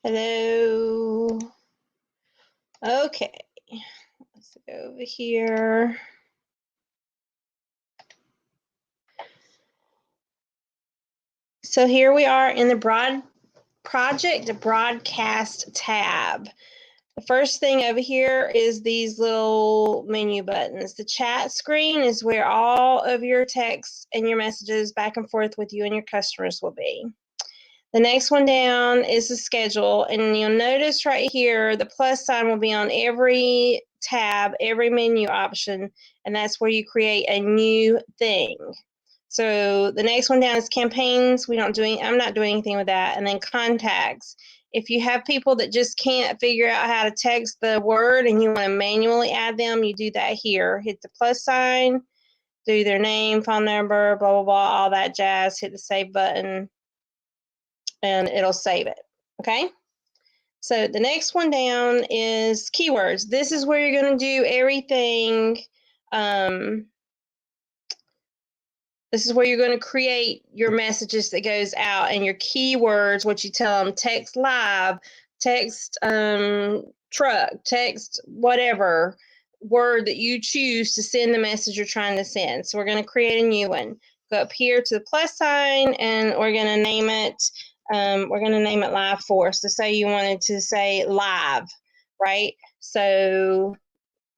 Hello. Okay, let's go over here. So here we are in the project broadcast tab. The first thing over here is these little menu buttons. The chat screen is where all of your texts and your messages back and forth with you and your customers will be. The next one down is the schedule, and you'll notice right here the plus sign will be on every tab, every menu option, and that's where you create a new thing. So the next one down is campaigns. I'm not doing anything with that. And then contacts. If you have people that just can't figure out how to text the word and you want to manually add them, you do that here. Hit the plus sign, do their name, phone number, blah, blah, blah, all that jazz. Hit the save button, and it'll save it. Okay? So the next one down is keywords. This is where you're going to do everything. This is where you're going to create your messages that goes out and your keywords, what you tell them, text live, text truck, text whatever word that you choose to send the message you're trying to send. So we're going to create a new one. Go up here to the plus sign and we're going to name it. We're going to name it Live Force. So say you wanted to say live, right? So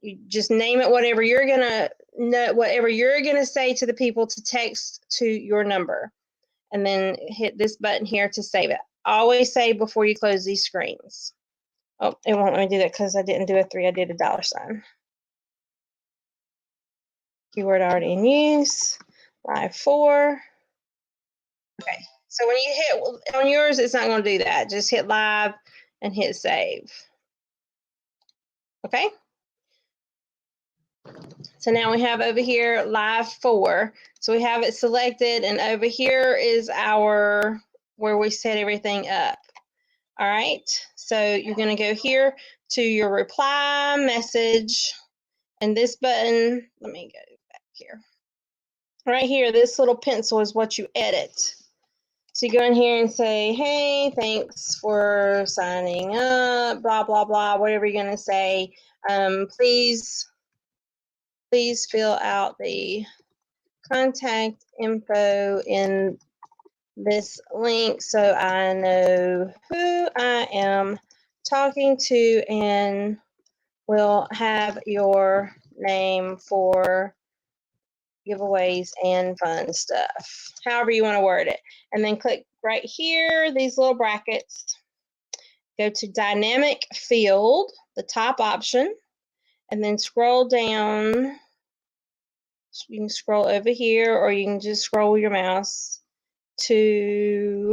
you just name it whatever you're going to say to the people to text to your number, and then hit this button here to save it. Always save before you close these screens. Oh, it won't let me do that because I didn't do a 3, I did a $sign. Keyword already in use. Live 4. Okay, so when you hit on yours, it's not going to do that. Just hit live and hit save. Okay. So now we have over here Live 4. So we have it selected, and over here is where we set everything up. All right. So you're going to go here to your reply message, and this button, let me go back here. Right here, this little pencil is what you edit. So you go in here and say, hey, thanks for signing up, blah, blah, blah, whatever you're going to say. Please fill out the contact info in this link so I know who I am talking to and will have your name for giveaways and fun stuff. However you want to word it. And then click right here, these little brackets. Go to dynamic field, the top option, and then scroll down. You can scroll over here, or you can just scroll your mouse to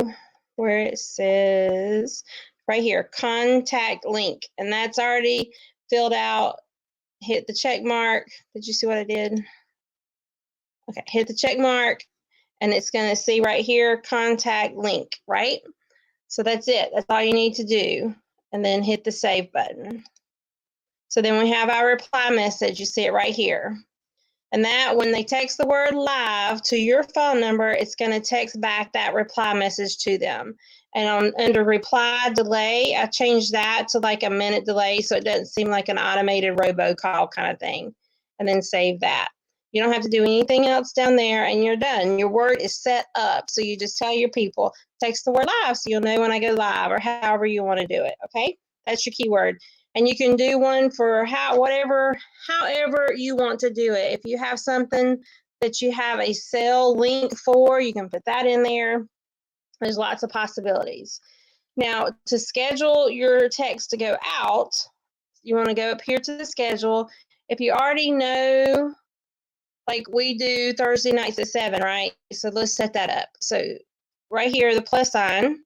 where it says right here, contact link, and that's already filled out. Hit the check mark. Did you see what I did? Okay, hit the check mark, and it's going to see right here, contact link, right? So that's it. That's all you need to do, and then hit the save button. So then we have our reply message. You see it right here. And that, when they text the word live to your phone number, it's going to text back that reply message to them. And under reply delay, I changed that to like a minute delay so it doesn't seem like an automated robocall kind of thing. And then save that. You don't have to do anything else down there, and you're done. Your word is set up. So you just tell your people, text the word live so you'll know when I go live, or however you want to do it. Okay? That's your keyword. And you can do one for however you want to do it. If you have something that you have a sale link for, you can put that in there. There's lots of possibilities. Now, to schedule your text to go out, you want to go up here to the schedule. If you already know, like we do Thursday nights at 7, right? So let's set that up. So right here, the plus sign,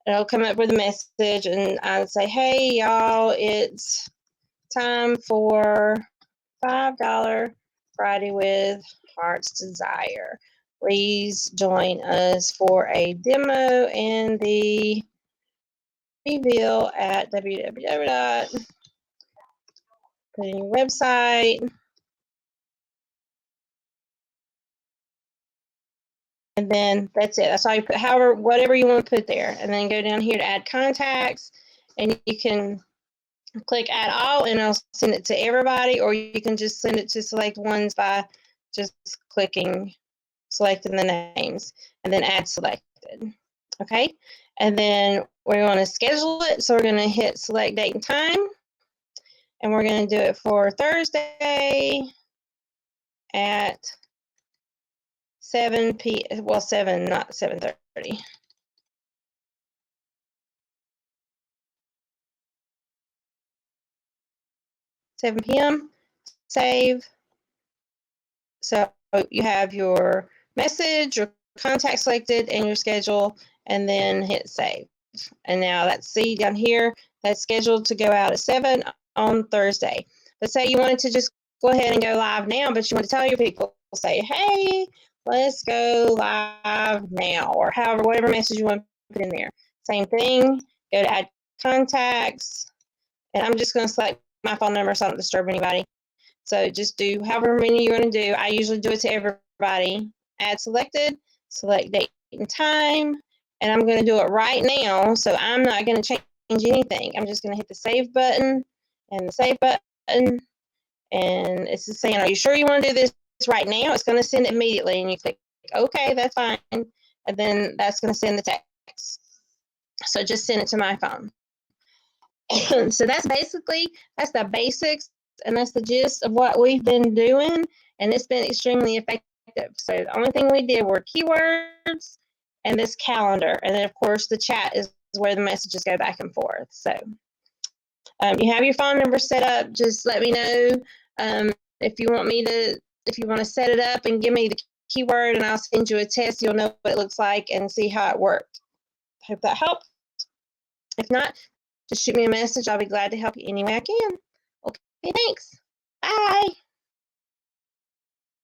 it'll come up with a message, and I'd say, hey, y'all, it's time for $5 Friday with Heart's Desire. Please join us for a demo and the reveal at www. Put in your website. And then that's it. That's all you put, whatever you want to put there. And then go down here to add contacts. and you can click add all and it'll send it to everybody, or you can just send it to select ones by just selecting the names and then add selected. Okay, and then we're going to schedule it. So we're going to hit select date and time, and we're going to do it for Thursday at 7 p.m. Well, 7, not 7:30. 7 p.m. Save. So you have your message, your contact selected, and your schedule, and then hit save. And now let's see down here, that's scheduled to go out at 7 on Thursday. But say you wanted to just go ahead and go live now, but you want to tell your people, say, hey, let's go live now, or however, whatever message you want to put in there. Same thing, go to add contacts, and I'm just going to select my phone number so I don't disturb anybody. So just do however many you're going to do. I usually do it to everybody. Add selected, select date and time, and I'm going to do it right now. So I'm not going to change anything. I'm just going to hit the save button and the save button, and it's just saying, are you sure you want to do this right now? It's going to send it immediately, and you click okay, that's fine, and then that's going to send the text. So just send it to my phone. So that's the basics, and that's the gist of what we've been doing, and it's been extremely effective. So the only thing we did were keywords and this calendar, and then of course the chat is where the messages go back and forth. So you have your phone number set up. Just let me know if you want to set it up and give me the keyword, and I'll send you a test. You'll know what it looks like and see how it worked. Hope that helped. If not, just shoot me a message. I'll be glad to help you any way I can. Okay, thanks. Bye.